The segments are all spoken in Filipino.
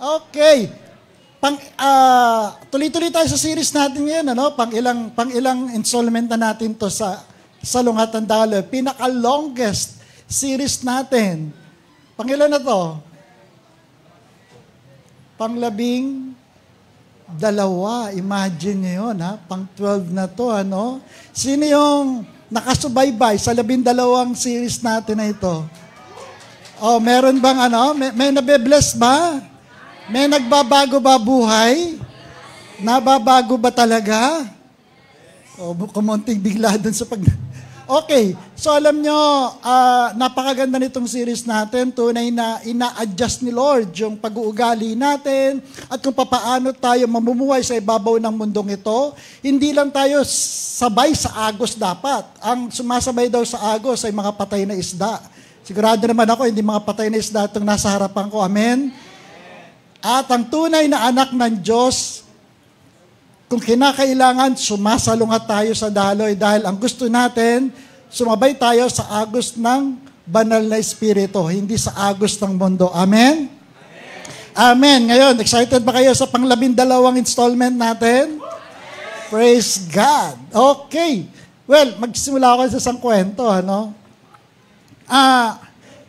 Okay. Tuloy-tuloy tayo sa series natin ngayon, ano? Pang-ilang installment na natin to sa Salungatan Daloy. Pinaka-longest series natin. Pang-ilan na to? Pang-12. Imagine nyo yun, ha? Pang-12 na to, ano? Sino yung nakasubaybay sa 12 series natin na ito? Oh, meron bang ano? May nabe-bless ba? May nagbabago ba buhay? Nababago ba talaga? O, kumunting bigla dun sa pag... Okay, so alam nyo, napakaganda nitong series natin. Tunay na ina-adjust ni Lord yung pag-uugali natin at kung papaano tayo mamumuhay sa ibabaw ng mundong ito. Hindi lang tayo sabay sa agos dapat. Ang sumasabay daw sa agos ay mga patay na isda. Sigurado naman ako, hindi mga patay na isda itong nasa harapan ko. Amen? At ang tunay na anak ng Diyos, kung kinakailangan, sumasalungat tayo sa daloy dahil ang gusto natin, sumabay tayo sa agos ng banal na Espiritu, hindi sa agos ng mundo. Amen? Amen. Ngayon, excited ba kayo sa pang-12 installment natin? Praise God. Okay. Well, magsimula ako sa isang kwento, ano?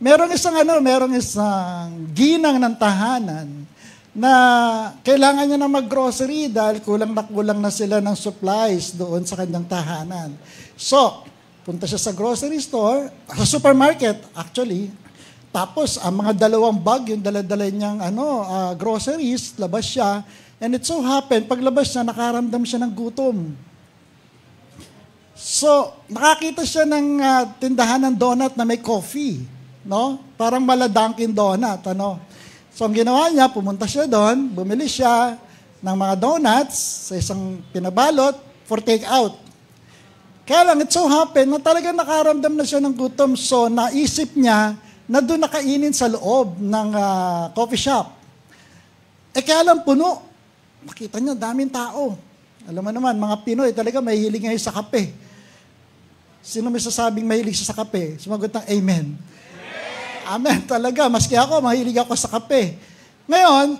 Merong isang ginang ng tahanan na kailangan niya na mag-grocery dahil kulang na sila ng supplies doon sa kanyang tahanan. So, punta siya sa grocery store, sa supermarket actually, tapos ang mga 2 bag, yung dala-dala niyang groceries, labas siya, and it so happened, paglabas niya, nakaramdam siya ng gutom. So, nakakita siya ng tindahan ng donut na may coffee, no? Parang mala Dunkin Donut, ano? So, ang ginawa niya, pumunta siya doon, bumili siya ng mga donuts sa isang pinabalot for take-out. Kaya lang, it so happened na talagang nakaramdam na siya ng gutom. So, naisip niya na doon nakainin sa loob ng coffee shop. Kaya lang puno. Makita niya, daming tao. Alam mo naman, mga Pinoy talaga mahilig ngayon sa kape. Sino may sasabing mahilig siya sa kape? Sumagot ng amen. Amen, talaga. Maski ako, mahilig ako sa kape. Ngayon,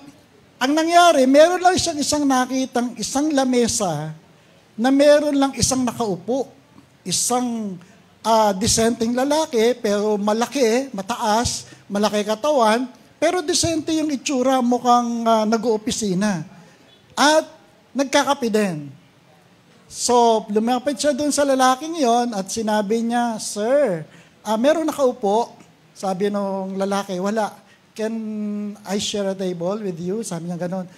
ang nangyari, meron lang siyang isang nakitang isang lamesa na meron lang isang nakaupo. Isang disenteng lalaki, pero malaki, mataas, malaki katawan, pero disente yung itsura, mukhang nag-oopisina. At nagkakape din. So, lumapit siya doon sa lalaking yon at sinabi niya, Sir, meron nakaupo. Sabi nung lalaki, wala. Can I share a table with you? Sabi niya gano'n.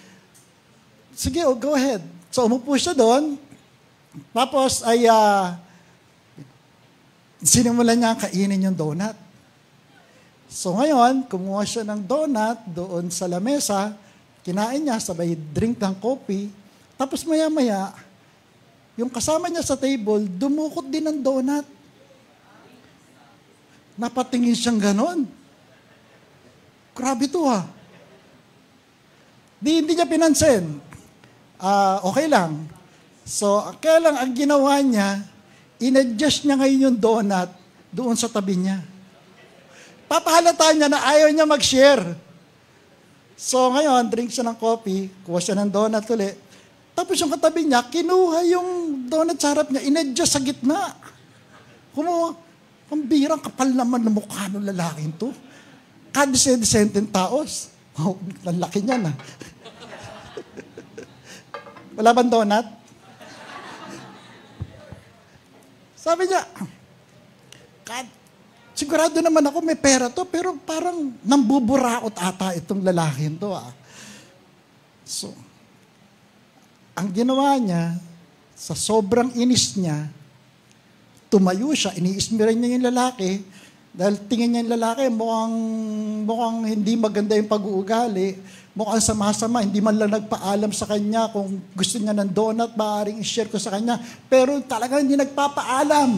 Sige, go ahead. So, umupo siya doon. Tapos ay sinimulan niya kainin yung donut. So, ngayon, kumuha siya ng donut doon sa lamesa. Kinain niya, sabay drink ng coffee. Tapos maya-maya, yung kasama niya sa table, dumukot din ng donut. Napatingin siyang ganon. Grabe to ha. Hindi niya pinansin. Okay lang. So, kaya lang ang ginawa niya, in-adjust niya ngayon yung donut doon sa tabi niya. Papahalata niya na ayaw niya mag-share. So, ngayon, drink siya ng coffee, kuha siya ng donut ulit. Tapos yung katabi niya, kinuha yung donut sa harap niya, in-adjust sa gitna. Kumuha. Ang birang kapal naman ng mukha ng lalaking to. Kadisenteng taos. Oh, lalaki niya na. Wala bang donut? Sabi niya, sigurado naman ako may pera to, pero parang nambuburaot ata itong lalaking to. So, ang ginawa niya, sa sobrang inis niya, tumayo siya, iniismiran niya yung lalaki, dahil tingin niya yung lalaki, mukhang hindi maganda yung pag-uugali, mukhang sama-sama, hindi man lang nagpaalam sa kanya kung gusto niya ng donut, maaaring i-share ko sa kanya, pero talagang hindi nagpapaalam.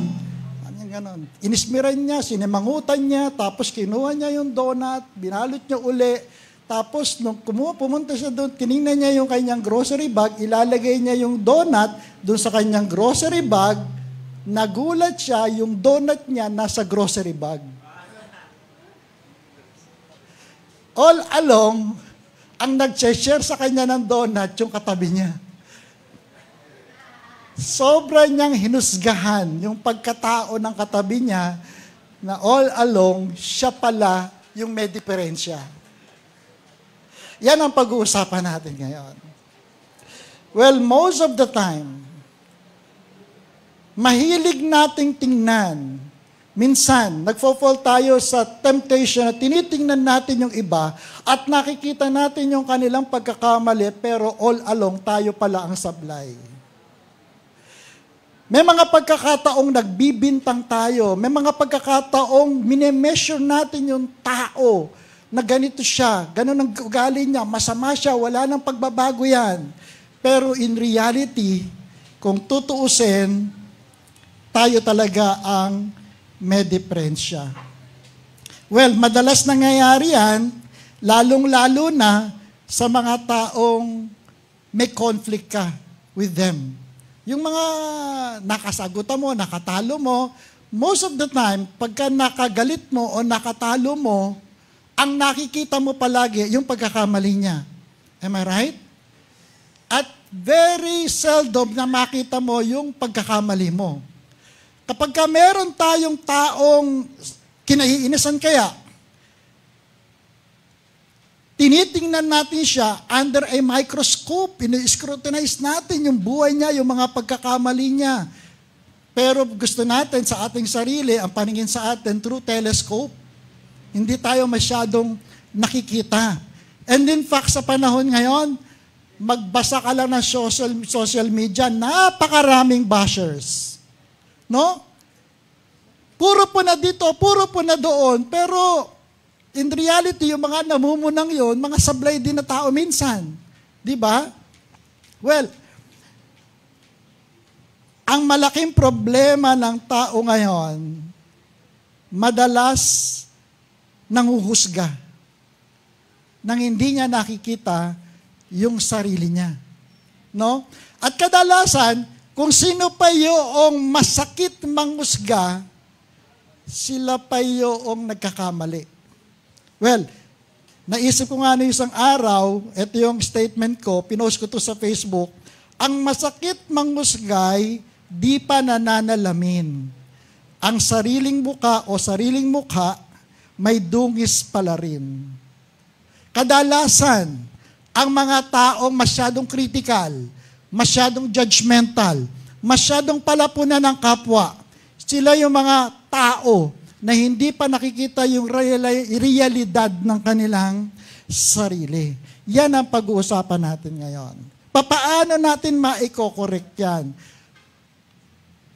Ganon. Inismiran niya, sinimangutan niya, tapos kinuha niya yung donut, binalot niya uli, tapos nung pumunta siya doon, tinignan niya yung kanyang grocery bag, ilalagay niya yung donut doon sa kanyang grocery bag. Nagulat siya, yung donut niya nasa grocery bag. All along, ang nag-share sa kanya ng donut, yung katabi niya. Sobra niyang hinusgahan yung pagkatao ng katabi niya na all along, siya pala yung may diferensya. Yan ang pag-uusapan natin ngayon. Well, most of the time, mahilig nating tingnan. Minsan, nagfo-fall tayo sa temptation na tinitingnan natin yung iba at nakikita natin yung kanilang pagkakamali pero all along tayo pala ang sablay. May mga pagkakataong nagbibintang tayo. May mga pagkakataong minemeasure natin yung tao na ganito siya, ganun ang ugali niya, masama siya, wala nang pagbabago yan. Pero in reality, kung tutuusin, tayo talaga ang may diferensya. Well, madalas nangyayari yan, lalong-lalo na sa mga taong may conflict ka with them. Yung mga nakasagutan mo, nakatalo mo, most of the time, pagka nakagalit mo o nakatalo mo, ang nakikita mo palagi yung pagkakamali niya. Am I right? At very seldom na makita mo yung pagkakamali mo. Kapag ka meron tayong taong kinaiinisan kaya, tinitingnan natin siya under a microscope, ini-scrutinize natin yung buhay niya, yung mga pagkakamali niya. Pero gusto natin sa ating sarili, ang paningin sa atin through telescope, hindi tayo masyadong nakikita. And in fact, sa panahon ngayon, magbasa ka lang ng social media, napakaraming bashers. No? Puro po na dito, puro po na doon, pero in reality, yung mga namumunang yon, mga sablay din na tao minsan. Di ba? Well, ang malaking problema ng tao ngayon, madalas nanguhusga nang hindi niya nakikita yung sarili niya. No? At kadalasan, kung sino pa yung masakit manghusga, sila pa yung nagkakamali. Well, naisip ko nga na isang araw, ito yung statement ko, pinost ko to sa Facebook, ang masakit manghusgay, di pa nananalamin. Ang sariling muka o sariling mukha, may dungis pala rin. Kadalasan, ang mga taong masyadong critical, masyadong judgmental, masyadong palapunan ng kapwa, sila yung mga tao na hindi pa nakikita yung realidad ng kanilang sarili. Yan ang pag-uusapan natin ngayon. Paano natin maiko-correct yan?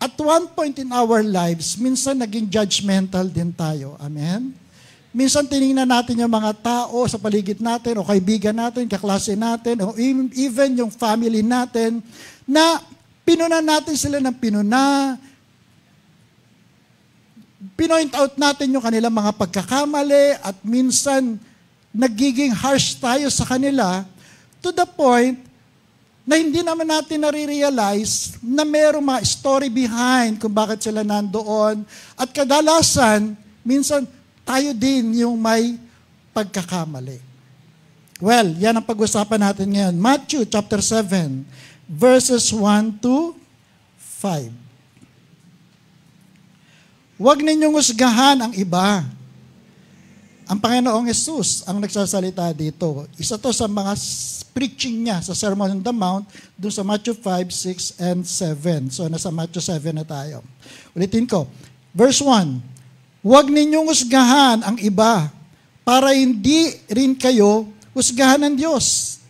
At one point in our lives, minsan naging judgmental din tayo. Amen? Minsan tinignan natin yung mga tao sa paligid natin, o kaibigan natin, kaklase natin, o even yung family natin, na pinuna natin sila ng pinuna, pinoint out natin yung kanilang mga pagkakamali, at minsan nagiging harsh tayo sa kanila, to the point na hindi naman natin nare-realize na mayroong mga story behind kung bakit sila nandoon. At kadalasan, minsan, tayo din yung may pagkakamali. Well, yan ang pag-usapan natin ngayon. Matthew chapter 7, verses 1 to 5. Huwag ninyong husgahan ang iba. Ang Panginoong Jesus ang nagsasalita dito. Isa to sa mga preaching niya sa Sermon on the Mount, doon sa Matthew 5, 6, and 7. So, nasa Matthew 7 na tayo. Ulitin ko. Verse 1. Huwag ninyong husgahan ang iba para hindi rin kayo husgahan ng Diyos.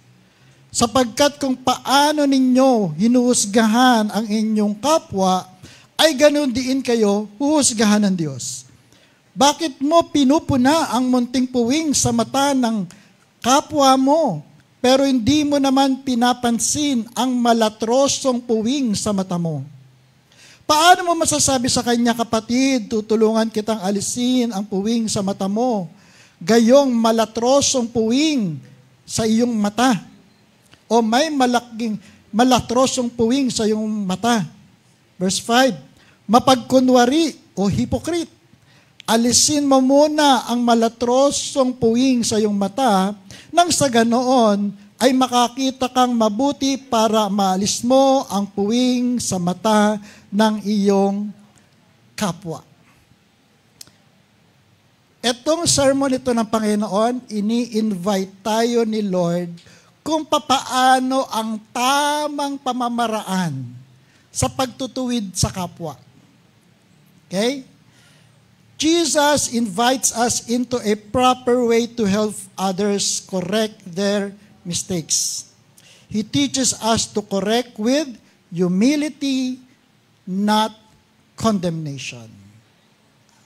Sapagkat kung paano ninyo hinuhusgahan ang inyong kapwa, ay ganun din kayo huhusgahan ng Diyos. Bakit mo pinupuna ang munting puwing sa mata ng kapwa mo, pero hindi mo naman pinapansin ang malatrosong puwing sa mata mo? Paano mo masasabi sa kanya, kapatid, tutulungan kitang alisin ang puwing sa mata mo, gayong malatrosong puwing sa iyong mata? O may malatrosong puwing sa iyong mata? Verse 5, mapagkunwari o hypocrite, Alisin mo muna ang malatrosong puwing sa iyong mata nang sa ganoon ay makakita kang mabuti para maalis mo ang puwing sa mata ng iyong kapwa. Etong sermon ito ng Panginoon, ini-invite tayo ni Lord kung papaano ang tamang pamamaraan sa pagtutuwid sa kapwa. Okay? Jesus invites us into a proper way to help others correct their mistakes. He teaches us to correct with humility, not condemnation.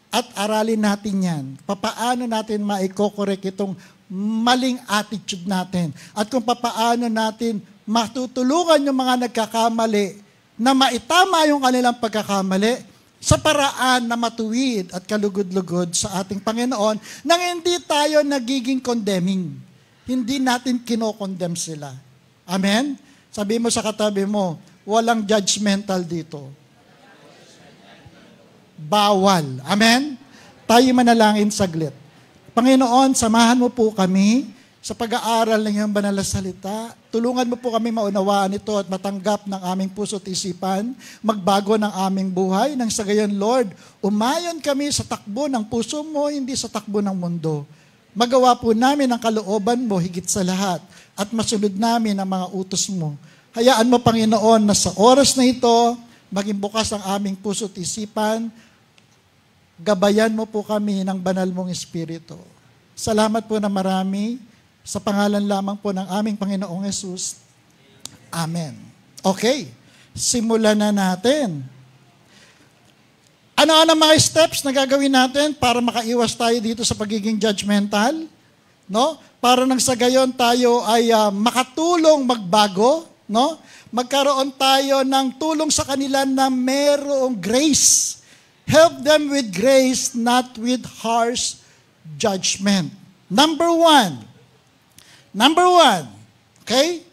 At aralin natin yan. Papaano natin maiko-correct itong maling attitude natin. At kung papaano natin matutulungan yung mga nagkakamali na maitama yung kanilang pagkakamali sa paraan na matuwid at kalugod-lugod sa ating Panginoon nang hindi tayo nagiging condemning. Hindi natin kinokondem sila. Amen? Sabi mo sa katabi mo, walang judgmental dito. Bawal. Amen? Tayo manalangin saglit. Panginoon, samahan mo po kami sa pag-aaral ng iyong banal na salita. Tulungan mo po kami maunawaan ito at matanggap ng aming puso at isipan, magbago ng aming buhay, nang sa gayon, Lord, umayon kami sa takbo ng puso mo, hindi sa takbo ng mundo. Magawa po namin ang kalooban mo higit sa lahat at masunod namin ang mga utos mo. Hayaan mo, Panginoon, na sa oras na ito, maging bukas ang aming puso at isipan, gabayan mo po kami ng banal mong Espiritu. Salamat po na marami. Sa pangalan lamang po ng aming Panginoong Yesus. Amen. Okay, simulan na natin. Ano-ano mga steps na gagawin natin para makaiwas tayo dito sa pagiging judgmental? No? Para nang sa gayon tayo ay makatulong magbago, no? Magkaroon tayo ng tulong sa kanila na merong grace. Help them with grace, not with harsh judgment. Number one, okay?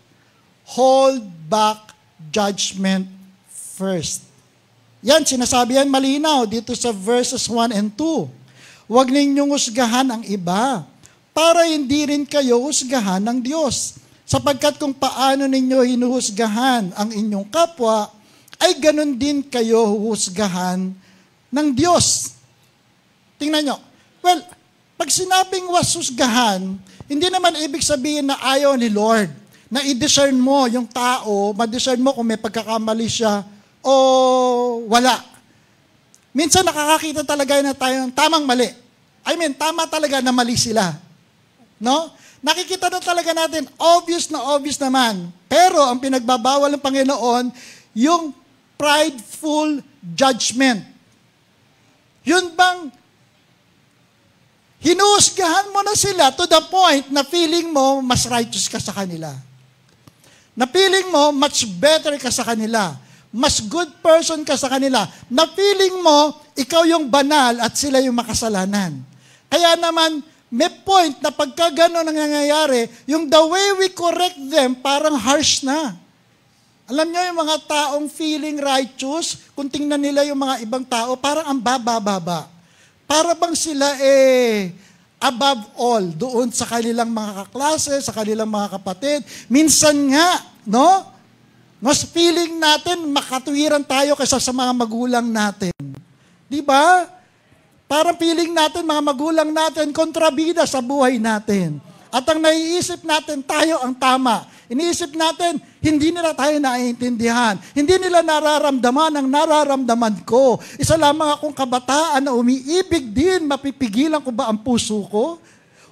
Hold back judgment first. Yan, sinasabi yan malinaw dito sa verses 1 and 2. Huwag ninyong husgahan ang iba para hindi rin kayo husgahan ng Diyos. Sapagkat kung paano ninyo hinuhusgahan ang inyong kapwa, ay ganun din kayo huhusgahan ng Diyos. Tingnan nyo. Well, pag sinabing husgahan, hindi naman ibig sabihin na ayaw ni Lord, na i-discern mo yung tao, ma-discern mo kung may pagkakamali siya o wala. Minsan nakakakita talaga na tayo ng tamang mali. I mean, tama talaga na mali sila. No? Nakikita na talaga natin, obvious naman. Pero ang pinagbabawal ng Panginoon, yung prideful judgment. Yun bang hinuhusgahan mo na sila to the point na feeling mo mas righteous ka sa kanila. Na feeling mo much better ka sa kanila. Mas good person ka sa kanila. Na feeling mo ikaw yung banal at sila yung makasalanan. Kaya naman may point na pagka gano'n ang nangyayari, yung the way we correct them parang harsh na. Alam nyo yung mga taong feeling righteous, kung tingnan nila yung mga ibang tao, parang ang baba-baba. Para bang sila above all doon sa kanilang mga kaklase, sa kanilang mga kapatid. Minsan nga, no? Mas feeling natin makatuwiran tayo kaysa sa mga magulang natin. Di ba? Parang feeling natin, mga magulang natin, kontrabida sa buhay natin. At ang naiisip natin, tayo ang tama. Iniisip natin, hindi nila tayo naiintindihan. Hindi nila nararamdaman ang nararamdaman ko. Isa lamang akong kabataan na umiibig din, mapipigilan ko ba ang puso ko?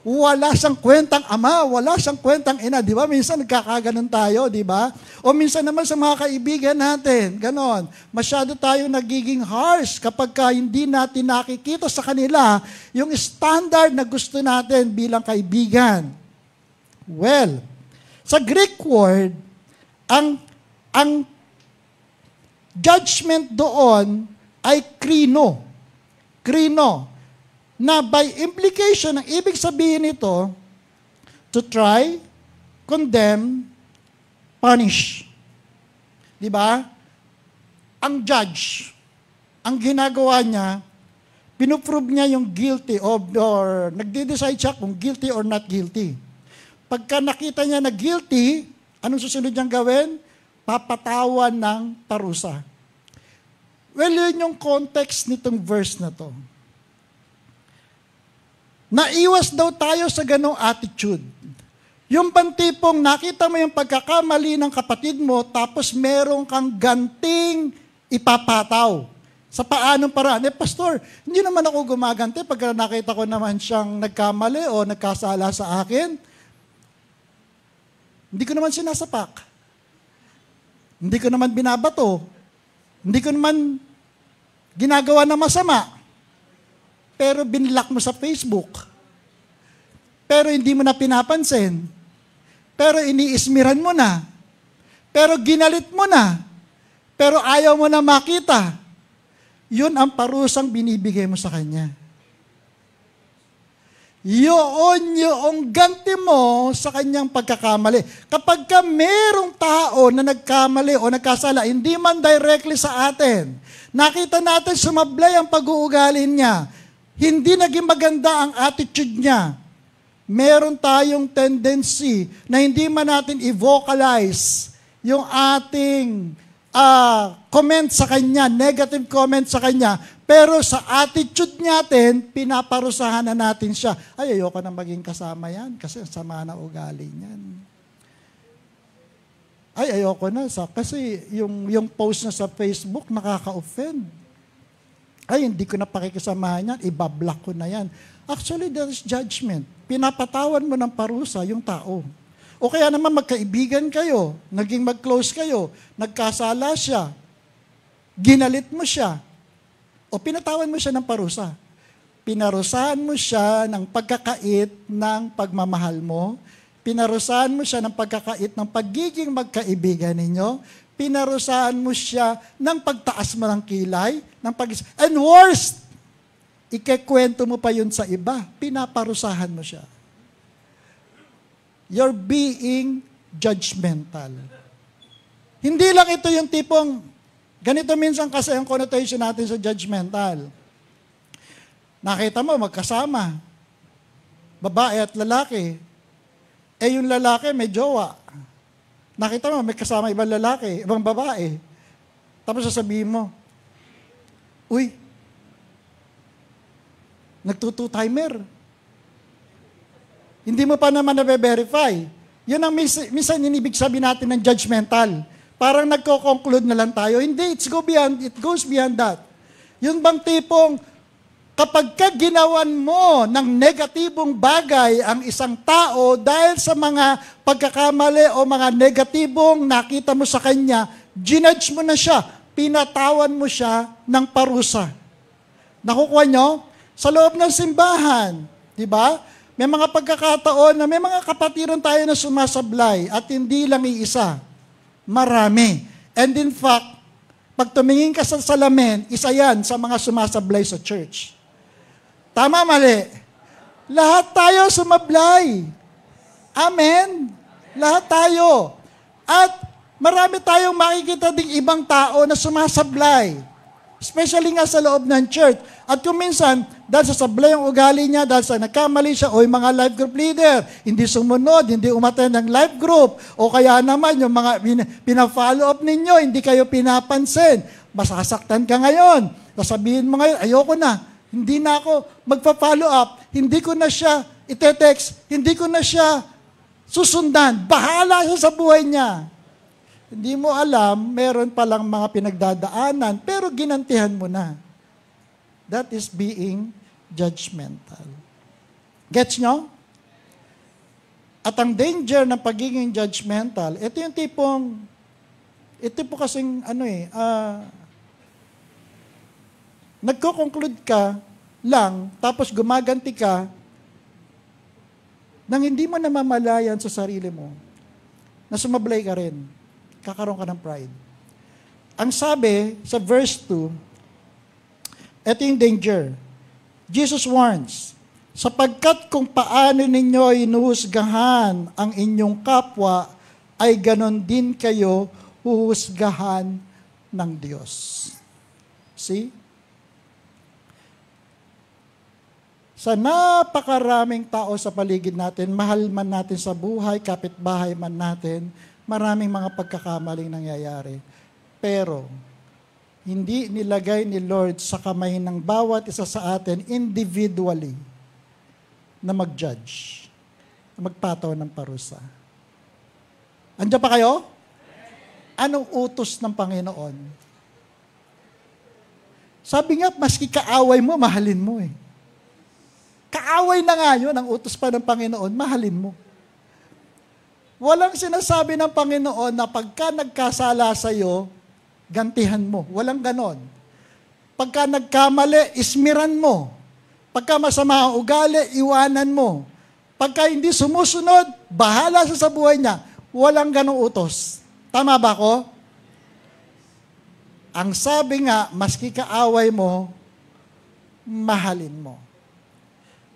Wala siyang kwentang ama, wala siyang kwentang ina. Di ba? Minsan nagkakaganon tayo, di ba? O minsan naman sa mga kaibigan natin, ganon. Masyado tayo nagiging harsh kapag hindi natin nakikita sa kanila yung standard na gusto natin bilang kaibigan. Well, sa Greek word, ang judgment doon ay krino. Krino. Na by implication, ang ibig sabihin nito, to try, condemn, punish. Di ba? Ang judge, ang ginagawa niya, Pinuprove niya yung guilty or nagde-decide siya kung guilty or not guilty. Pagka nakita niya na guilty, anong susunod niyang gawin? Papatawan ng parusa. Well, yun yung context nitong verse na to. Naiwas daw tayo sa ganong attitude. Yung pantipong nakita mo yung pagkakamali ng kapatid mo, tapos meron kang ganting ipapataw. Sa paanong paraan? Pastor, hindi naman ako gumaganti pagka nakita ko naman siyang nagkamali o nagkasala sa akin. Hindi ko naman sinasapak. Hindi ko naman binabato. Hindi ko naman ginagawa na masama. Pero binlock mo sa Facebook. Pero hindi mo na pinapansin. Pero iniismiran mo na. Pero ginalit mo na. Pero ayaw mo na makita. Yun ang parusang binibigay mo sa kanya. Yun yung ganti mo sa kanyang pagkakamali. Kapag ka merong tao na nagkamali o nagkasala, hindi man directly sa atin, nakita natin sumablay ang pag-uugali niya, hindi naging maganda ang attitude niya, meron tayong tendency na hindi man natin i-vocalize yung ating comment sa kanya, negative comment sa kanya, pero sa attitude natin, pinaparusahan na natin siya. Ay, ayoko na maging kasama yan kasi sama na ugali niyan. Ay, ayoko na kasi yung post na sa Facebook nakaka-offend. Ay, hindi ko na pakikisamahan yan, ibablock ko na yan. Actually, there is judgment. Pinapatawan mo ng parusa yung tao. O kaya naman magkaibigan kayo, naging mag-close kayo, nagkasala siya, ginalit mo siya, o pinatawan mo siya ng parusa. Pinarusahan mo siya ng pagkakait ng pagmamahal mo, pinarusahan mo siya ng pagkakait ng pagiging magkaibigan ninyo, pinarusahan mo siya ng pagtaas mo ng kilay, and worst, ikekwento mo pa yun sa iba, pinaparusahan mo siya. You're being judgmental. Hindi lang ito yung tipong, ganito minsan kasi ang connotation natin sa judgmental. Nakita mo, magkasama, babae at lalaki. Yung lalaki may jowa. Nakita mo, may kasama ibang lalaki, ibang babae. Tapos sasabihin mo, uy, nagtutu-timer. Hindi mo pa naman na-verify. Yun ang minsan inibig sabihin natin ng judgmental. Parang nagko-conclude na lang tayo. Hindi, it goes beyond that. Yun bang tipong, kapag ka ginawan mo ng negatibong bagay ang isang tao dahil sa mga pagkakamali o mga negatibong nakita mo sa kanya, ginudge mo na siya, pinatawan mo siya ng parusa. Nakukuha nyo? Sa loob ng simbahan, di ba? May mga pagkakataon na may mga kapatiran tayo na sumasablay at hindi lang iisa. Marami. And in fact, pag tumingin ka sa salamin, isa yan sa mga sumasablay sa church. Tama, mali? Lahat tayo sumablay. Amen? Lahat tayo. At marami tayong makikita ding ibang tao na sumasablay. Especially nga sa loob ng church. At kung minsan, dahil sa sablay ang ugali niya, dahil sa nagkamali siya, o yung mga life group leader, hindi sumunod, hindi umattend ng life group, o kaya naman yung mga pina-follow up ninyo, hindi kayo pinapansin, masasaktan ka ngayon. Sasabihin mo ngayon, ayoko na, hindi na ako magpa-follow up, hindi ko na siya ite-text, hindi ko na siya susundan, bahala siya sa buhay niya. Hindi mo alam, meron palang mga pinagdadaanan, pero ginantihan mo na. That is being judgmental. Gets nyo? At ang danger ng pagiging judgmental, ito yung tipong, ito po kasing, nagko-conclude ka lang, tapos gumaganti ka, nang hindi mo namamalayan sa sarili mo, na sumablay ka rin, kakaroon ka ng pride. Ang sabi sa verse 2, ito yung danger. Jesus warns, sapagkat kung paano ninyo inuhusgahan ang inyong kapwa, ay ganon din kayo huhusgahan ng Diyos. See? Sa napakaraming tao sa paligid natin, mahal man natin sa buhay, kapitbahay man natin, maraming mga pagkakamaling nangyayari. Pero, hindi nilagay ni Lord sa kamay ng bawat isa sa atin individually na mag-judge, na magpataw ng parusa. Andiyan pa kayo? Anong utos ng Panginoon? Sabi nga, maski kaaway mo, mahalin mo eh. Kaaway na nga yun, ang utos pa ng Panginoon, mahalin mo. Walang sinasabi ng Panginoon na pagka nagkasala sa'yo, gantihan mo. Walang ganon. Pagka nagkamali, ismiran mo. Pagka masama ang ugali, iwanan mo. Pagka hindi sumusunod, bahala sa buhay niya. Walang ganong utos. Tama ba ko? Ang sabi nga, maski kaaway mo, mahalin mo.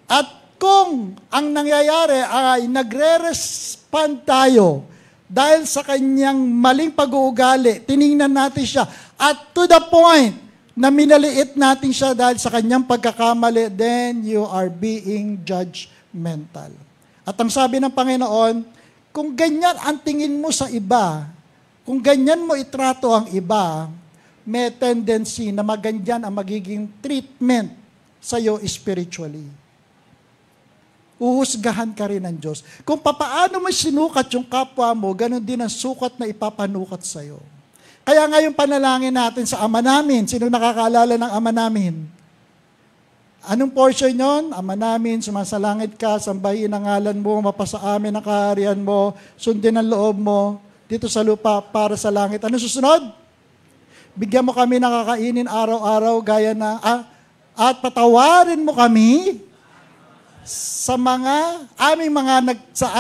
At kung ang nangyayari ay nagre-respond tayo dahil sa kanyang maling pag-uugali, tiningnan natin siya, at to the point na minaliit natin siya dahil sa kanyang pagkakamali, then you are being judgmental. At ang sabi ng Panginoon, kung ganyan ang tingin mo sa iba, kung ganyan mo itrato ang iba, may tendency na maganyan ang magiging treatment sa iyo spiritually. Uhusgahan ka rin ng Diyos. Kung papaano mo sinukat yung kapwa mo, ganun din ang sukat na ipapanukat sa iyo. Kaya nga yung panalangin natin sa Ama namin, sino nakakaalala ng Ama namin? Anong portion yon? Ama namin, sumasalangit ka, sambahin ang ngalan mo, mapasa amin ang kaharian mo, sundin ang loob mo, dito sa lupa para sa langit. Ano susunod? Bigyan mo kami ng kakainin araw-araw gaya na, at patawarin mo kami sa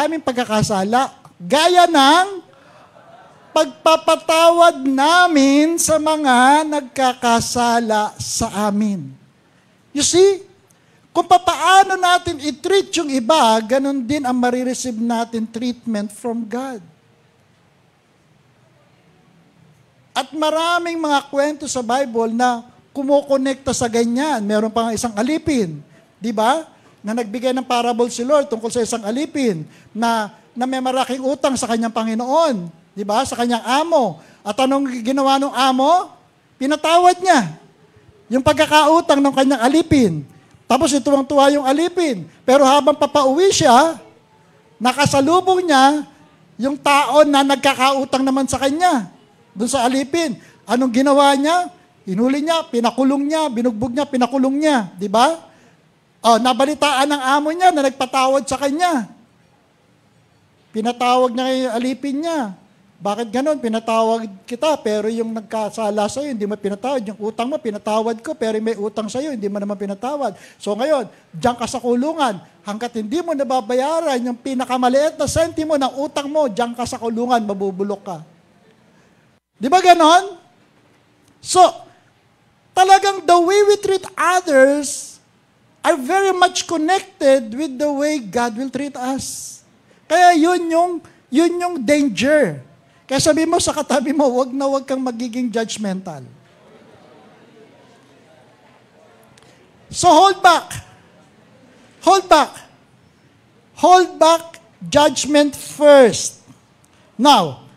aming pagkakasala, gaya ng pagpapatawad namin sa mga nagkakasala sa amin. You see, kung paano natin i-treat yung iba, ganun din ang marireceive natin treatment from God. At maraming mga kwento sa Bible na kumukonekta sa ganyan. Meron pa nga isang alipin, di ba? Na nagbigay ng parable si Lord tungkol sa isang alipin na may maraking utang sa kanyang Panginoon, di ba? Sa kanyang amo. At anong ginawa ng amo? Pinatawad niya yung pagkakautang ng kanyang alipin. Tapos tuwang-tuwa yung alipin. Pero habang papauwi siya, nakasalubong niya yung tao na nagkakautang naman sa kanya doon sa alipin. Anong ginawa niya? Hinuli niya, pinakulong niya, binugbog niya, pinakulong niya. Di ba? Nabalitaan ng amo niya na nagpatawad sa kanya. Pinatawag niya yung alipin niya. Bakit ganon? Pinatawad kita, pero yung nagkasala sa'yo, hindi mo pinatawad. Yung utang mo, pinatawad ko, pero may utang sa'yo, hindi mo naman pinatawad. So ngayon, diyan ka sa kulungan. Hanggat hindi mo nababayaran yung pinakamaliit na sentimo ng utang mo, diyan ka sa kulungan, mabubulok ka. Di ba ganon? So, talagang the way we treat others are very much connected with the way God will treat us. Kaya yun yung danger. Kaya sabi mo sa katabi mo, wag kang magiging judgmental. So hold back. Hold back. Hold back judgment first. Now,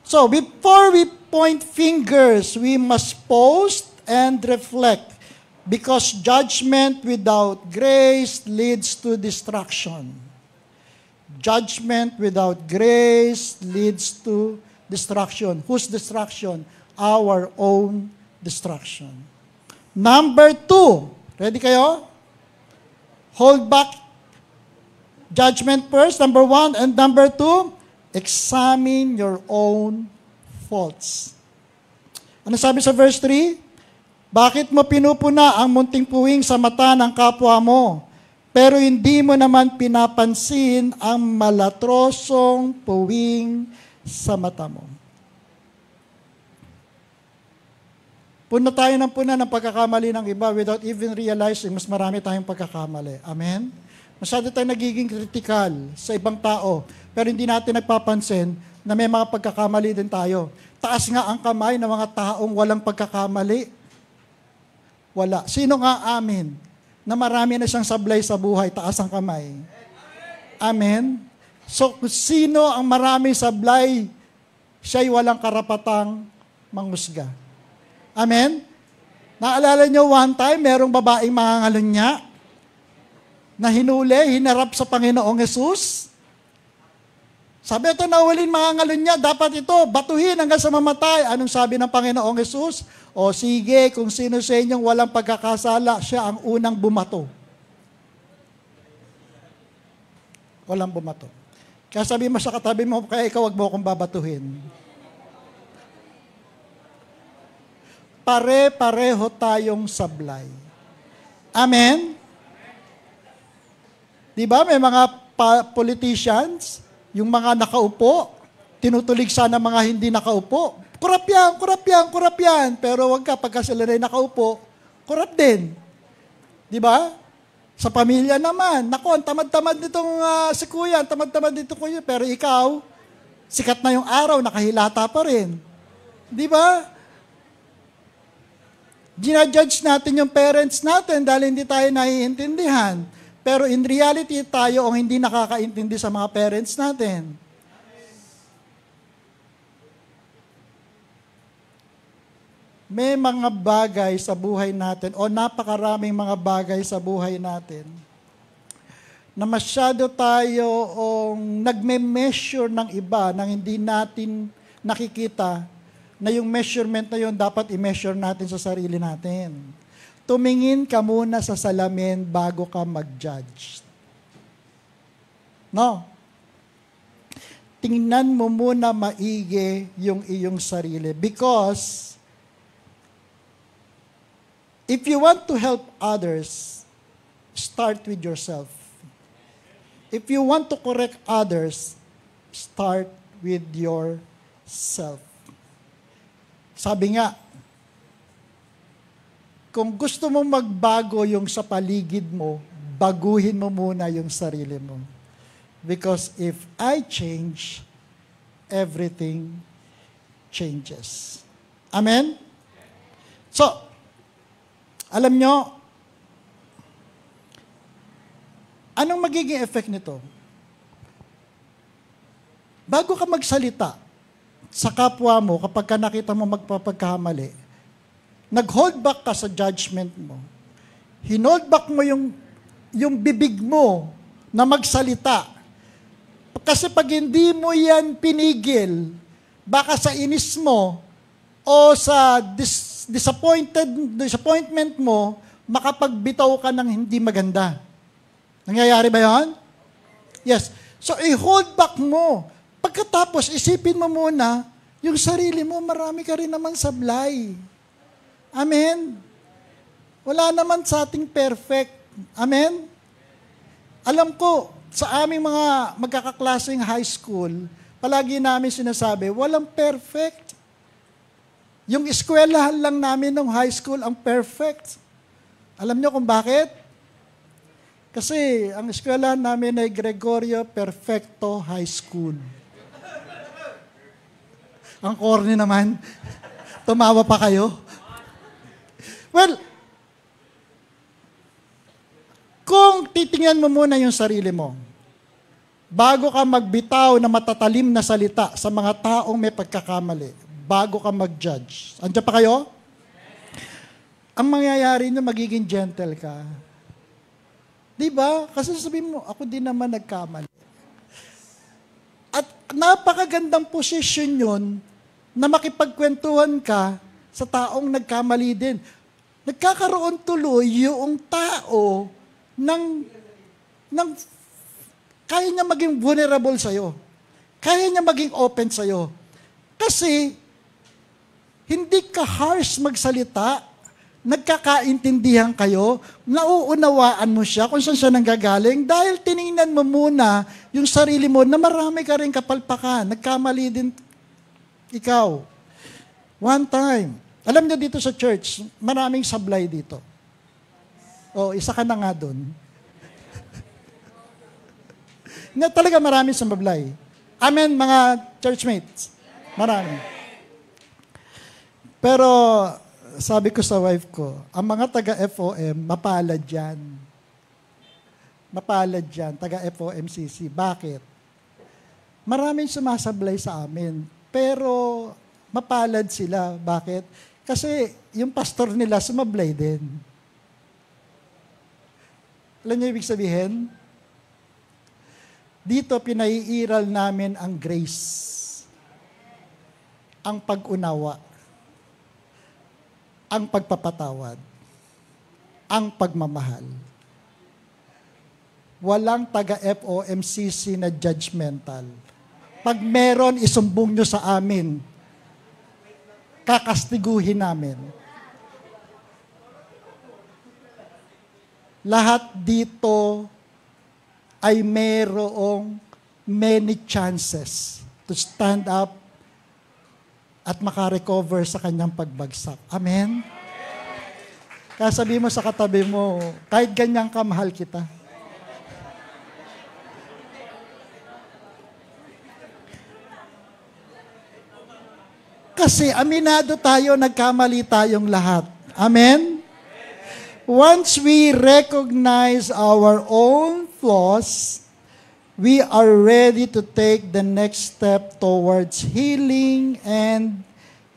so before we point fingers, we must pause and reflect. Because judgment without grace leads to destruction. Judgment without grace leads to destruction. Whose destruction? Our own destruction. Number 2. Ready kayo? Hold back judgment first, number 1. And number 2, examine your own faults. Ano sabi sa verse 3? Bakit mo pinupuna ang munting puwing sa mata ng kapwa mo, pero hindi mo naman pinapansin ang malatrosong puwing sa mata mo? Puna tayo ng puna ng pagkakamali ng iba without even realizing mas marami tayong pagkakamali. Amen? Masyado tayong nagiging kritikal sa ibang tao, pero hindi natin nagpapansin na may mga pagkakamali din tayo. Taas nga ang kamay ng mga taong walang pagkakamali. Wala. Sino nga amin? na marami na siyang sablay sa buhay? Taas ang kamay. Amen? So, kung sino ang maraming sablay, siya'y walang karapatang manghusga. Amen? Naalala niyo one time, merong babaeng mangangalunya na hinuli, hinarap sa Panginoong Yesus. Sabi, ito nawalin mangangalunya, dapat ito batuhin hanggang sa mamatay. Anong sabi ng Panginoong Yesus? O sige, kung sino sa inyong walang pagkakasala, siya ang unang bumato. Walang bumato. Kaya sabi mo sa katabi mo, kaya ikaw wag mo akong babatuhin. Pare-pareho tayong sablay. Amen? Di ba may mga politicians, yung mga nakaupo, tinutulig sana mga hindi nakaupo. Kurap yan. Pero wag ka, pagka sila na nakaupo, kurap din. Di ba? Sa pamilya naman, naku, ang tamad-tamad nitong si kuya, ang tamad-tamad nitong kuya, pero ikaw, sikat na yung araw, nakahilata pa rin. Di ba? Ginajudge natin yung parents natin dahil hindi tayo naiintindihan. Pero in reality, tayo ang hindi nakakaintindi sa mga parents natin. May mga bagay sa buhay natin o napakaraming mga bagay sa buhay natin na masyado tayong nagme-measure ng iba nang hindi natin nakikita na yung measurement na yun dapat i-measure natin sa sarili natin. Tumingin ka muna sa salamin bago ka mag-judge. No? Tingnan mo muna maigi yung iyong sarili because if you want to help others, start with yourself. If you want to correct others, start with yourself. Sabi nga, kung gusto mo magbago yung sa paligid mo, baguhin mo muna yung sarili mo. Because if I change, everything changes. Amen? So, alam nyo, anong magiging effect nito? Bago ka magsalita sa kapwa mo, kapag ka nakita mo magpapagkamali, nag-hold back ka sa judgment mo. Hinold back mo yung bibig mo na magsalita. Kasi pag hindi mo yan pinigil, baka sa inis mo o sa disappointment mo, makapagbitaw ka ng hindi maganda. Nangyayari ba yan? Yes. So, i-hold back mo. Pagkatapos, isipin mo muna, yung sarili mo, marami ka rin namang sablay. Amen? Wala naman sa ating perfect. Amen? Alam ko, sa aming mga magkakaklaseng high school, palagi namin sinasabi, walang perfect. Yung eskwelahan lang namin ng high school ang perfect. Alam niyo kung bakit? Kasi ang eskwelahan namin ay Gregorio Perfecto High School. Ang corny naman. Tumawa pa kayo? Well, kung titingnan mo muna yung sarili mo, bago ka magbitaw na matatalim na salita sa mga taong may pagkakamali, bago ka mag-judge. Andiyan pa kayo? Ang mangyayari na magiging gentle ka. Diba? Kasi sabihin mo, ako din naman nagkamali. At napakagandang posisyon yun na makipagkwentuhan ka sa taong nagkamali din. Nagkakaroon tuloy yung tao ng kaya niya maging vulnerable sa'yo. Kaya niya maging open sa'yo. Kasi hindi ka harsh magsalita, nagkakaintindihan kayo, nauunawaan mo siya kung saan siya nanggagaling dahil tiningnan mo muna yung sarili mo na marami ka rin kapalpakan. Nagkamali din ikaw. One time, alam niyo dito sa church, maraming sablay dito. Isa ka na nga doon. Na talaga maraming sablay. Amen, mga churchmates. Marami. Pero sabi ko sa wife ko, ang mga taga-FOM, mapalad yan. Mapalad yan, taga-FOMCC. Bakit? Maraming sumasablay sa amin, pero mapalad sila. Bakit? Kasi yung pastor nila sumablay din. Alam niyo ibig sabihin? Dito pinaiiral namin ang grace, ang pag-unawa, ang pagpapatawad, ang pagmamahal. Walang taga-FOMCC na judgmental. Pag meron, isumbong nyo sa amin. Kakastiguhin namin. Lahat dito ay mayroong many chances to stand up at makarecover sa kanyang pagbagsak. Amen? Kaya sabi mo sa katabi mo, kahit ganyan ka, mahal kita. Kasi aminado tayo, nagkamali tayong lahat. Amen? Once we recognize our own flaws, we are ready to take the next step towards healing and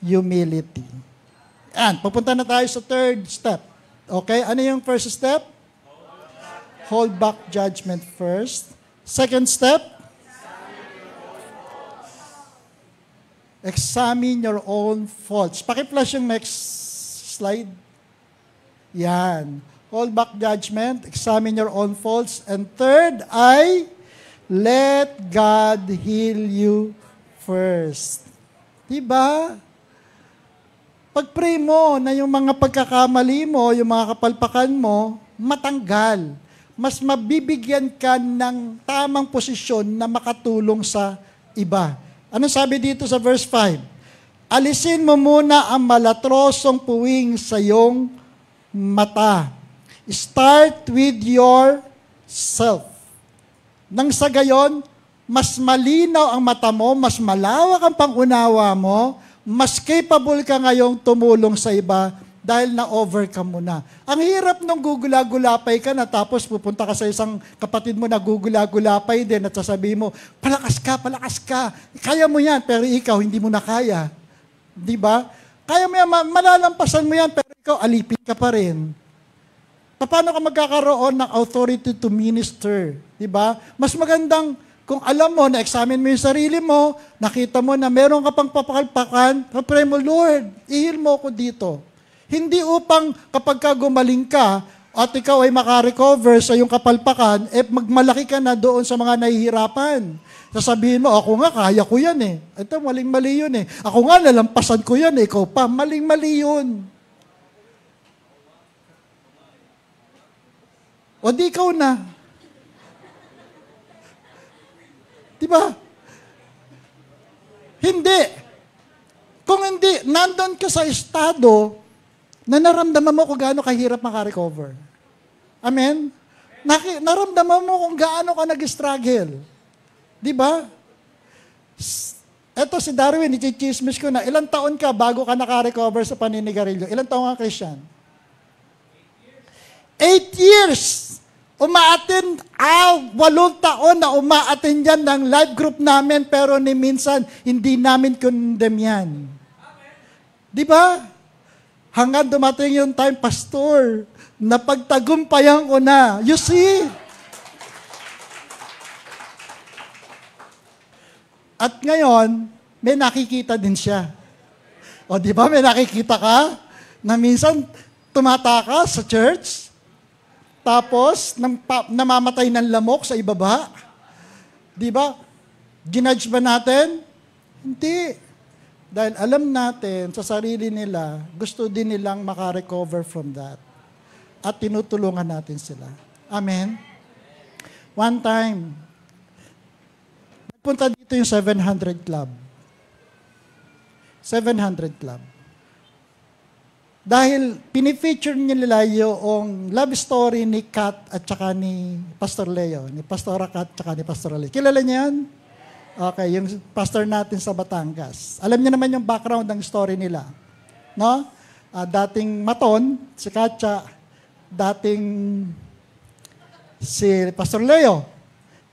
humility. And pupunta na tayo sa third step. Okay? Ano yung first step? Hold back judgment first. Second step? Examine your own faults. Paki-flash yung next slide. Yan. Hold back judgment, examine your own faults. And third ay, let God heal you first. Diba? Pag-pray mo na yung mga pagkakamali mo, yung mga kapalpakan mo, matanggal. Mas mabibigyan ka ng tamang posisyon na makatulong sa iba. Ano sabi dito sa verse 5? Alisin mo muna ang malatrosong puwing sa iyong mata. Start with yourself. Nang sa gayon, mas malinaw ang mata mo, mas malawak ang pangunawa mo, mas capable ka ngayong tumulong sa iba dahil na-overcome mo na. Ang hirap nung gugula-gulapay ka na tapos pupunta ka sa isang kapatid mo na gugula-gulapay din at sasabihin mo, palakas ka, kaya mo yan, pero ikaw hindi mo na kaya. Di ba? Kaya mo yan, malalampasan mo yan, pero ikaw alipin ka pa rin. Paano ka magkakaroon ng authority to minister? Di ba? Mas magandang kung alam mo, na-examine mo yung sarili mo, nakita mo na meron ka pang papakalpakan, pray mo, Lord, ihil mo ko dito. Hindi upang kapag ka gumaling ka at ikaw ay makarecover sa iyong kapalpakan, magmalaki ka na doon sa mga nahihirapan. Sasabihin mo, ako nga, kaya ko yan eh. Ito, maling-mali yun eh. Ako nga, nalampasan ko yan eh. Ikaw pa, maling-mali yun. O di ikaw na. Diba? Hindi. Kung hindi, nandun ka sa estado na naramdaman mo kung gaano kahirap makarecover. Amen? Naramdaman mo kung gaano ka nag-struggle. Diba? Eto si Darwin, i-chismis ko na, ilang taon ka bago ka nakarecover sa paninigarilyo? Ilang taon ka, Christian? 8 years! Umaatin, 8 taon na umaatin yan ng life group namin, pero ni minsan, hindi namin condemn yan. Diba? Hanggang dumating yung time, Pastor, napagtagumpayan ko na. You see? At ngayon, may nakikita din siya. O di ba, may nakikita ka na minsan tumatakas sa church, tapos namamatay ng lamok sa ibaba. Di ba? Ginudge ba natin? Hindi. Dahil alam natin sa sarili nila, gusto din nilang makarecover from that. At tinutulungan natin sila. Amen? One time, nagpunta dito yung 700 Club. 700 Club. Dahil pinifeature nila yung love story ni Kat at saka ni Pastor Leo. Ni Pastora Kat at saka ni Pastor Leo. Kilala niyo yan? Okay, yung pastor natin sa Batangas. Alam niyo naman yung background ng story nila. No? dating Maton, si Katya, dating si Pastor Leo.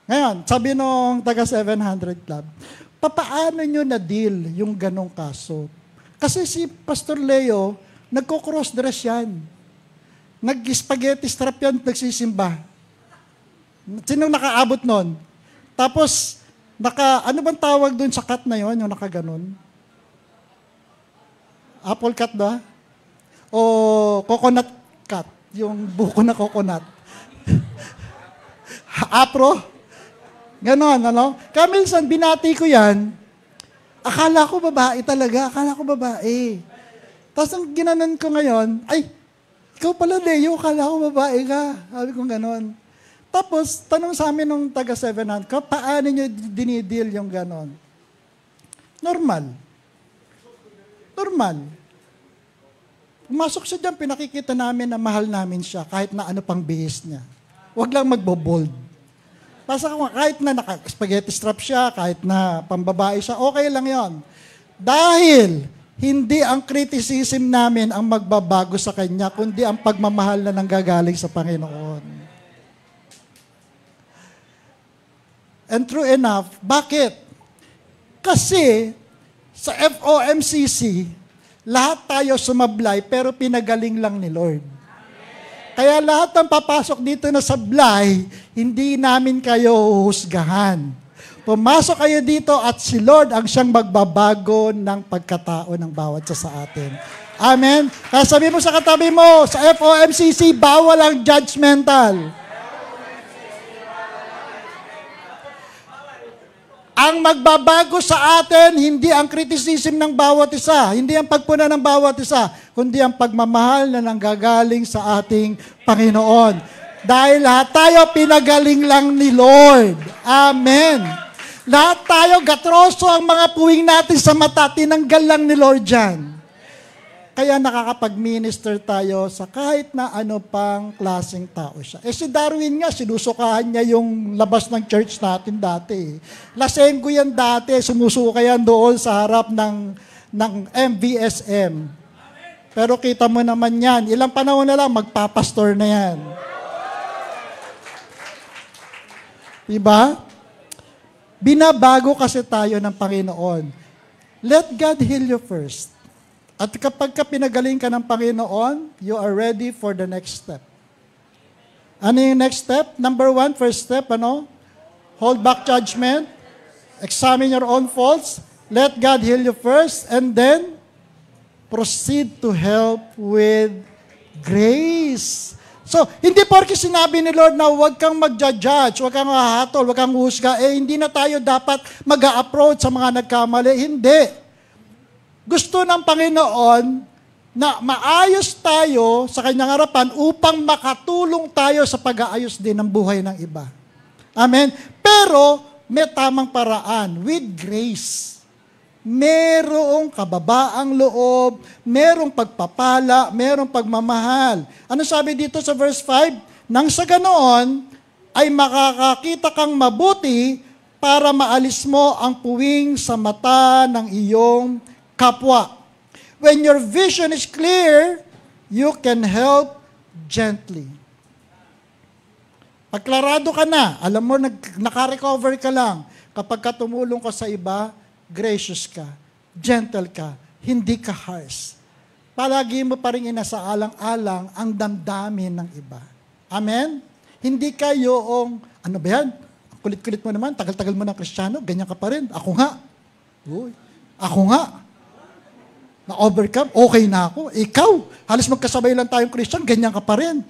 Ngayon, sabi nung taga 700 Club, papaano nyo na-deal yung ganong kaso? Kasi si Pastor Leo, nagko-cross-dress yan. Nag-spaghetti strap yan, nagsisimba. Sinong nakaabot nun? Tapos, ano bang tawag dun sa cut na yon, yung nakaganon? Apple cut ba? O coconut cut, yung buko na coconut. Apro? Ganon, ano? Kaya minsan, binati ko yan, akala ko babae talaga, akala ko babae. Tapos ang ginanon ko ngayon, ay, ikaw pala, Leo, akala ko babae ka. Sabi ko ganon. Tapos, tanong sa amin nung taga 700, paano nyo dinidil yung ganon? Normal. Normal. Pumasok siya dyan, pinakikita namin na mahal namin siya, kahit na ano pang bihis niya. Huwag lang magbo-bold. Basta kahit na naka-spaghetti strap siya, kahit na pambabae siya, okay lang yon. Dahil, hindi ang criticism namin ang magbabago sa kanya, kundi ang pagmamahal na nanggagaling sa Panginoon. And true enough, bakit? Kasi sa FOMCC, lahat tayo sumablay pero pinagaling lang ni Lord. Kaya lahat ng papasok dito na sablay, hindi namin kayo uhusgahan. Pumasok kayo dito at si Lord ang siyang magbabago ng pagkatao ng bawat isa sa atin. Amen? Kaya sabi mo sa katabi mo, sa FOMCC, bawal ang judgmental. Ang magbabago sa atin, hindi ang criticism ng bawat isa, hindi ang pagpuna ng bawat isa, kundi ang pagmamahal na nanggagaling sa ating Panginoon. Dahil lahat tayo pinagaling lang ni Lord. Amen. Lahat tayo, gatroso ang mga puwing natin sa mata, tinanggal lang ni Lord dyan. Kaya nakakapag-minister tayo sa kahit na ano pang klaseng tao siya. Si Darwin nga, sinusukahan niya yung labas ng church natin dati. Lasenggo yan dati, sumusuka yan doon sa harap ng MVSM. Pero kita mo naman yan, ilang panahon na lang, magpapastor na yan. Diba? Binabago kasi tayo ng Panginoon. Let God heal you first. At kapag pinagaling ka ng Panginoon, you are ready for the next step. Ano yung next step? Number 1, first step, ano? Hold back judgment. Examine your own faults. Let God heal you first. And then, proceed to help with grace. So, hindi porke sinabi ni Lord na huwag kang mag-judge, huwag kang hahatol, huwag kang husga, hindi na tayo dapat mag-a-approach sa mga nagkamali. Hindi. Gusto ng Panginoon na maayos tayo sa kanyang harapan upang makatulong tayo sa pag-aayos din ng buhay ng iba. Amen? Pero, may tamang paraan, with grace. Merong kababaang loob, merong pagpapala, merong pagmamahal. Ano sabi dito sa verse 5? Nang sa ganoon, ay makakakita kang mabuti para maalis mo ang puwing sa mata ng iyong kapwa. When your vision is clear, you can help gently. Pagklarado ka na, alam mo, naka-recover ka lang. Kapag ka tumulong ka sa iba, gracious ka, gentle ka, hindi ka harsh. Palagi mo pa rin inasaalang-alang ang damdamin ng iba. Amen? Hindi ka yung, ano ba yan? Kulit-kulit mo naman, tagal-tagal mo ng Kristiyano, ganyan ka pa rin. Ako nga. Uy, ako nga. Na-overcome, okay na ako. Ikaw, halos magkasabay lang tayong Christian, ganyan ka pa rin.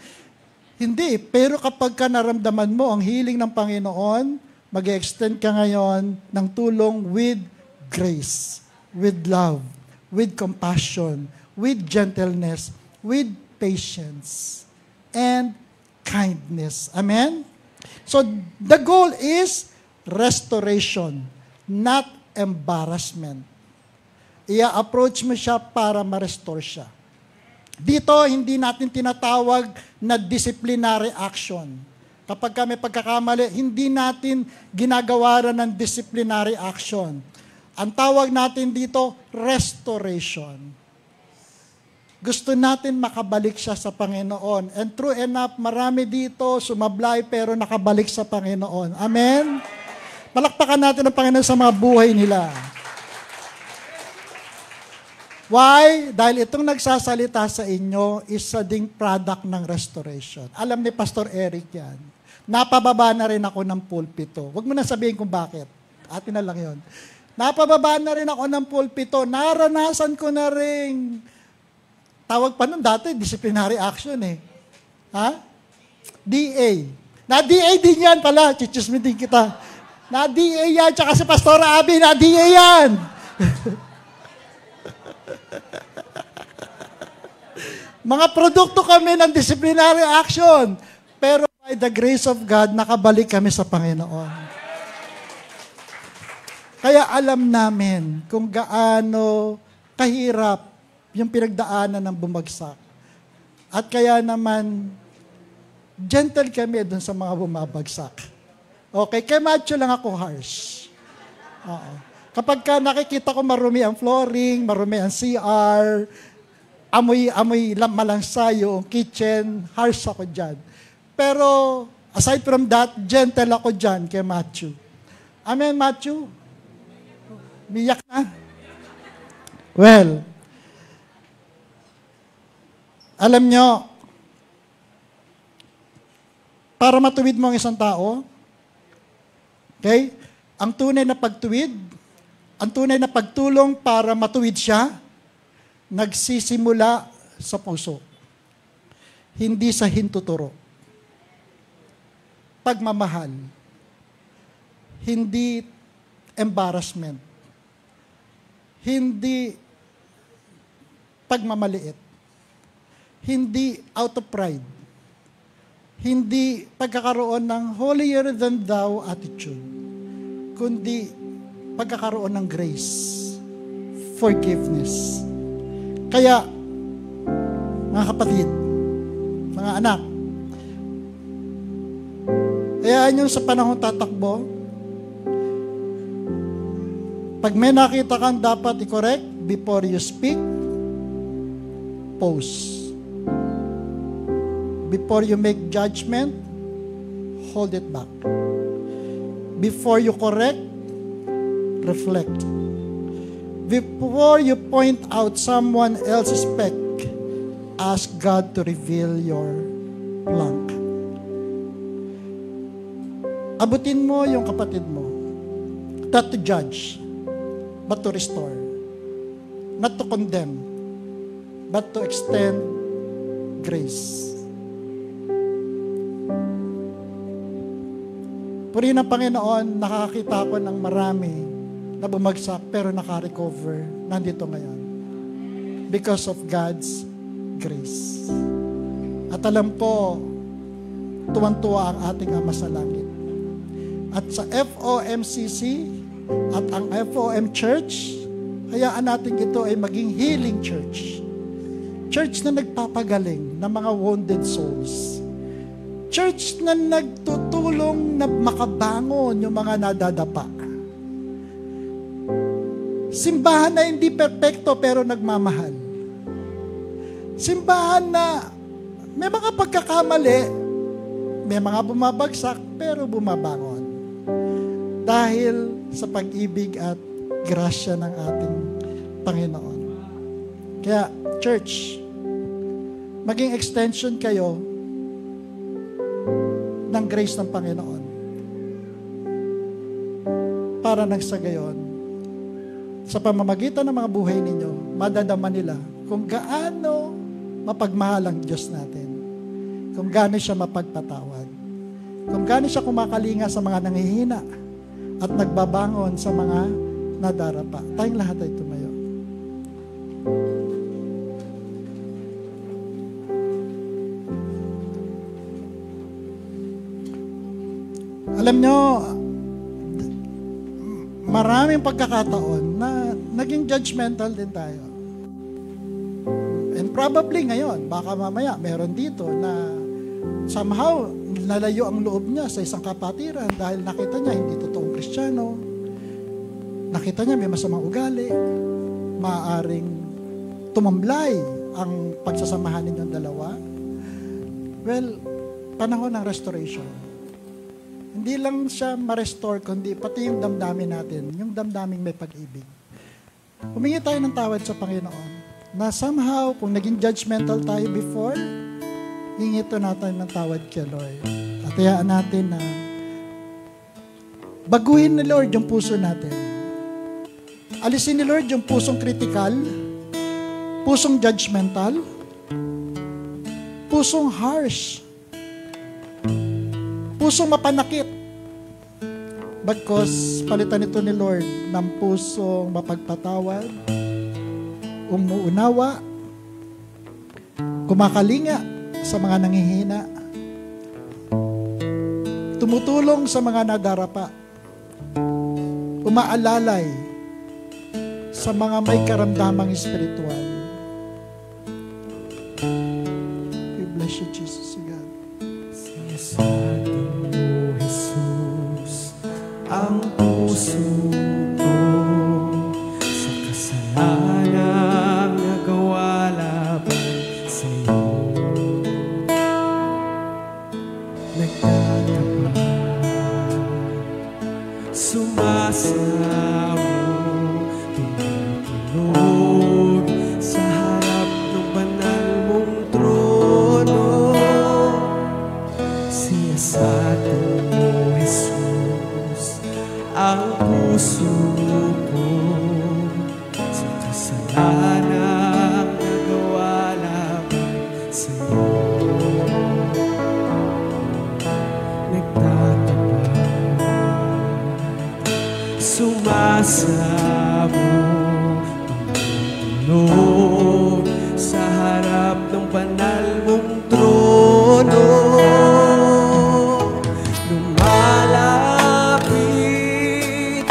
Hindi, pero kapag ka naramdaman mo ang healing ng Panginoon, mag-extend ka ngayon ng tulong with grace, with love, with compassion, with gentleness, with patience, and kindness. Amen? So, the goal is restoration, not embarrassment. I-approach mo siya para ma-restore siya. Dito, hindi natin tinatawag na disciplinary action. Kapag kami pagkakamali, hindi natin ginagawaran ng disciplinary action. Ang tawag natin dito, restoration. Gusto natin makabalik siya sa Panginoon. And true enough, marami dito sumablay pero nakabalik sa Panginoon. Amen? Palakpakan natin ang Panginoon sa mga buhay nila. Why? Dahil itong nagsasalita sa inyo is a ding product ng restoration. Alam ni Pastor Eric yan. Napababa na rin ako ng pulpito. Huwag mo na sabihin kung bakit. Atin na lang yun. Napababa na rin ako ng pulpito. Naranasan ko na rin. Tawag pa nun dati, disciplinary action eh. Ha? DA. Na-DA din yan pala. Chichismitin kita. Na-DA yan. Tsaka si Pastor Abby, na-DA yan. Mga produkto kami ng disciplinary action. Pero by the grace of God, nakabalik kami sa Panginoon. Kaya alam namin kung gaano kahirap yung pinagdaanan ng bumagsak. At kaya naman, gentle kami dun sa mga bumabagsak. Okay, kay Matthew lang ako harsh. Oo. Kapag ka nakikita ko marumi ang flooring, marumi ang CR, amoy malansa yung kitchen, harsh ako dyan. Pero, aside from that, gentle ako dyan kay Matthew. Amen, Matthew? Biyak na? Well, alam nyo, para matuwid mo ang isang tao, okay, ang tunay na pagtuwid, ang tunay na pagtulong para matuwid siya, nagsisimula sa puso. Hindi sa hintuturo. Pagmamahal. Hindi embarrassment. Hindi pagmamaliit. Hindi out of pride. Hindi pagkakaroon ng holier than thou attitude, kundi pagkakaroon ng grace, forgiveness. Kaya, mga kapatid, mga anak, hayaan nyo sa panahon tatakbo, pag may nakita kang dapat i-correct, before you speak, pause. Before you make judgment, hold it back. Before you correct, reflect. Before you point out someone else's speck, ask God to reveal your plank. Abutin mo yung kapatid mo. Not to judge, but to restore. Not to condemn, but to extend grace. Purihin ng Panginoon, nakakita ko ng marami na bumagsak pero naka-recover. Nandito ngayon. Because of God's grace. At alam po, tuwang-tuwa ang ating Ama sa Langit. At sa FOMCC at ang FOM Church, hayaan natin ito ay maging healing church. Church na nagpapagaling ng mga wounded souls. Church na nagtutulong na makabangon yung mga nadadapa. Simbahan na hindi perpekto pero nagmamahal. Simbahan na may mga pagkakamali, may mga bumabagsak pero bumabangon. Dahil sa pag-ibig at grasya ng ating Panginoon. Kaya, church, maging extension kayo ng grace ng Panginoon. Para nang sa gayon, sa pamamagitan ng mga buhay ninyo, madadama nila kung gaano mapagmahal ang Diyos natin. Kung gaano siya mapagpatawad. Kung gaano siya kumakalinga sa mga nanghihina at nagbabangon sa mga nadarapa. Tayong lahat ay tumayo. Alam nyo, maraming pagkakataon na naging judgmental din tayo. And probably ngayon, baka mamaya meron dito na somehow nalayo ang loob niya sa isang kapatiran dahil nakita niya hindi totoong Kristiyano, nakita niya may masamang ugali, maaaring tumamblay ang pagsasamahan ninyong dalawa? Well, panahon ng restoration. Hindi lang siya ma-restore, kundi pati yung damdamin natin, yung damdaming may pag-ibig. Humingi tayo ng tawad sa Panginoon na somehow, kung naging judgmental tayo before, hingi ito natin ng tawad kay Lord. At hayaan natin na baguhin ni Lord yung puso natin. Alisin ni Lord yung pusong critical, pusong judgmental, pusong harsh, pusong mapanakit. Bagkus, palitan ito ni Lord ng pusong mapagpatawad, umuunawa, kumakalinga sa mga nanghihina, tumutulong sa mga nadarapa, umaalalay sa mga may karamdamang espiritual. We bless you, Jesus, God. Sa atin mo, Jesus, ang puso ko sa kasalanang nagawa laban sa iyo. Nagtatapat, sumasamo, tumutulog sa harap ng banal mong trono. Sinasatin mo, Jesus, ang puso ko sa kasalanang nagawa laban sa iyo. Nagtatapat, sumasamo, tumutulog sa harap ng banal mong trono. Lumalapit,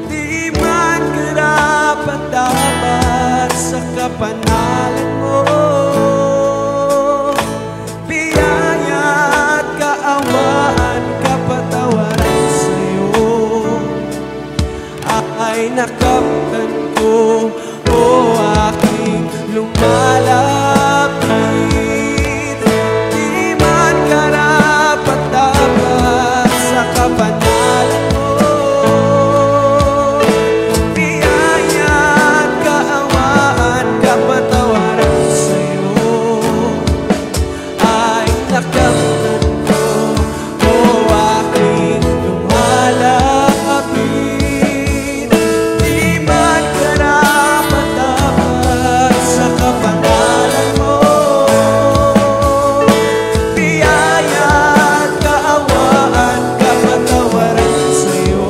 di man karapat-dapat sa kapanalan mo. Biyaya at kaawaan, kapatawaran sa'yo ay nakamtan ko, o aking lumalapit. Di man karapat-dapat sa kapanalan mo. Biyaya at kaawaan, kapatawaran sa'yo ay nakamtan ko, o aking lumalapit. Di man karapat-dapat sa kapanalan mo. Biyaya at kaawaan, kapatawaran sa'yo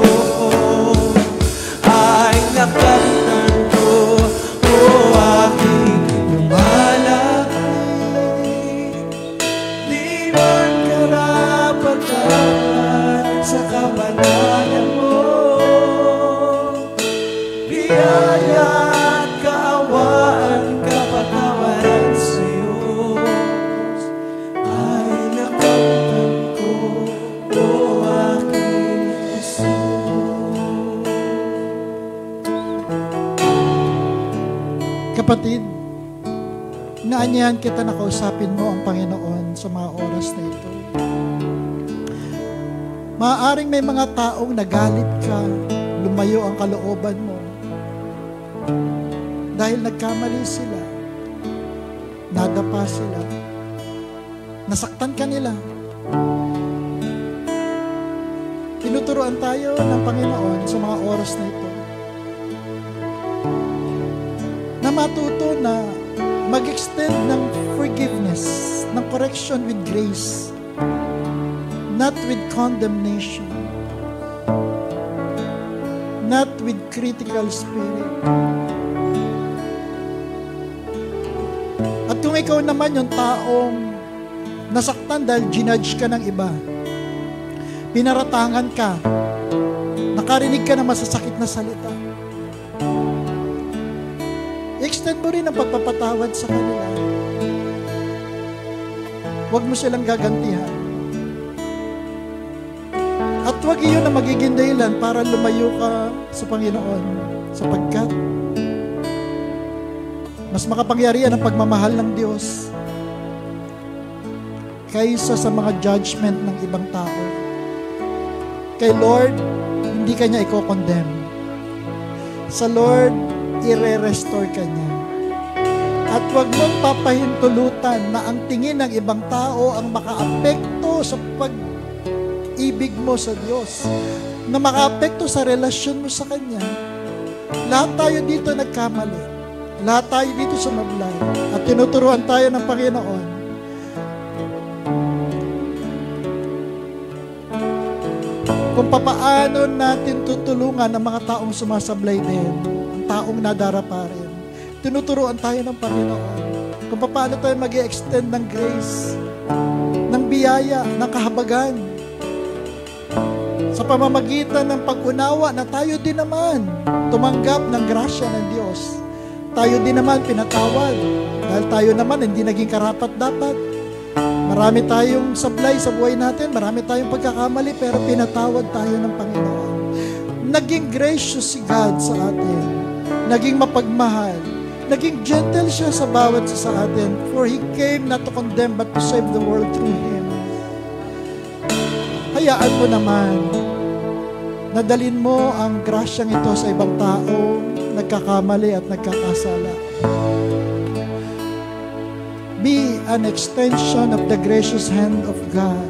ay nakamtan ko, o aking lumalapit. Di man karapat-dapat sa kapanalan mo. Biyaya at kaawaan, kapatawaran sa'yo ay nakamtan ko, o aking puso. Kapatid, inaanyahan kita na kausapin mo ang Panginoon sa mga oras na ito. Maaaring may mga taong nagalit ka, lumayo ang kalooban mo dahil nagkamali sila, nadapa sila, nasaktan ka nila. Tinuturuan tayo ng Panginoon sa mga oras na ito na matuto na mag-extend ng forgiveness, ng correction with grace, not with condemnation, not with critical spirit. At kung ikaw naman yung taong nasaktan dahil ginudge ka ng iba, pinaratangan ka, nakarinig ka ng masasakit na salita, extend mo rin ang pagpapatawad sa kanila. Huwag mo silang gagantihan. At huwag iyon na magiging dahilan para lumayo ka sa Panginoon, sapagkat Mas makapangyarihan ang pagmamahal ng Diyos kaysa sa mga judgment ng ibang tao. Kay Lord, hindi ka niya i-condemn. Sa Lord, i-restore ka niya. At huwag mong papahintulutan na ang tingin ng ibang tao ang makaapekto sa pag-ibig mo sa Diyos, na makaapekto sa relasyon mo sa Kanya. Lahat tayo dito nagkamali. Lahat tayo dito sumablay. At tinuturuan tayo ng Panginoon kung papaano natin tutulungan ang mga taong sumasablay din, ang taong nadarapa rin. Tinuturuan tayo ng Panginoon kung paano tayo mag-i-extend ng grace, ng biyaya, ng kahabagan, sa pamamagitan ng pag-unawa na tayo din naman tumanggap ng grasya ng Diyos. Tayo din naman pinatawad dahil tayo naman hindi naging karapat-dapat. Marami tayong sablay sa buhay natin, marami tayong pagkakamali, pero pinatawad tayo ng Panginoon. Naging gracious si God sa atin, naging mapagmahal, naging gentle siya sa bawat isa sa atin, for He came not to condemn but to save the world through Him. Hayaan mo naman, nadalin mo ang grasyang ito sa ibang tao, nagkakamali at nagkakasala. Be an extension of the gracious hand of God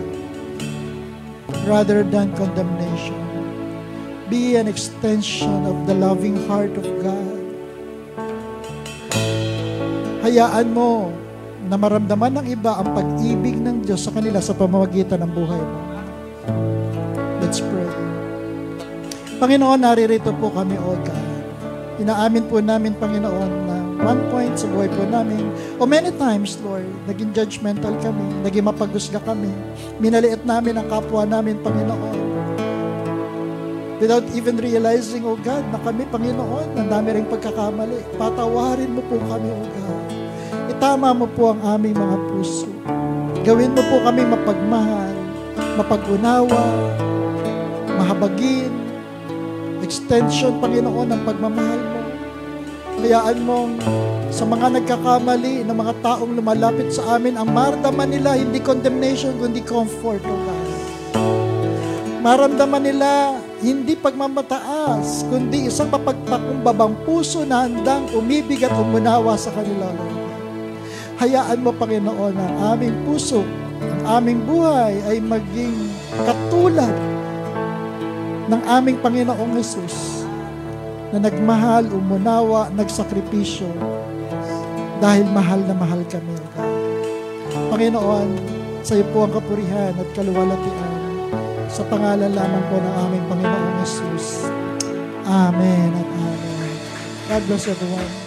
rather than condemnation. Be an extension of the loving heart of God. Hayaan mo na maramdaman ng iba ang pag-ibig ng Diyos sa kanila sa pamamagitan ng buhay mo. Let's pray. Panginoon, naririto po kami, O God. Inaamin po namin, Panginoon, na one point sa buhay po namin, o many times, Lord, naging judgmental kami, naging mapagusga kami, minaliit namin ang kapwa namin, Panginoon. Without even realizing, O God, na kami, Panginoon, ang dami ring pagkakamali. Patawarin mo po kami, O God. Itama mo po ang aming mga puso. Gawin mo po kami mapagmahal, mapag-unawa, mahabagin, extension, Panginoon, ng pagmamahal mo. Hayaan mong sa mga nagkakamali na mga taong lumalapit sa amin, ang maramdaman nila hindi condemnation, kundi comfort, O God. Maramdaman nila hindi pagmamataas, kundi isang mapagpakumbabang puso na handang umibig at umunawa sa kanila, Lord. Hayaan mo, Panginoon, ang aming puso, ang aming buhay ay maging katulad ng aming Panginoong Jesus na nagmahal, umunawa, nagsakripisyo dahil mahal na mahal kami, O God. Panginoon, sa iyo po ang kapurihan at kaluwalhatian sa pangalan lamang po ng aming Panginoong Jesus. Amen at amen. God bless everyone.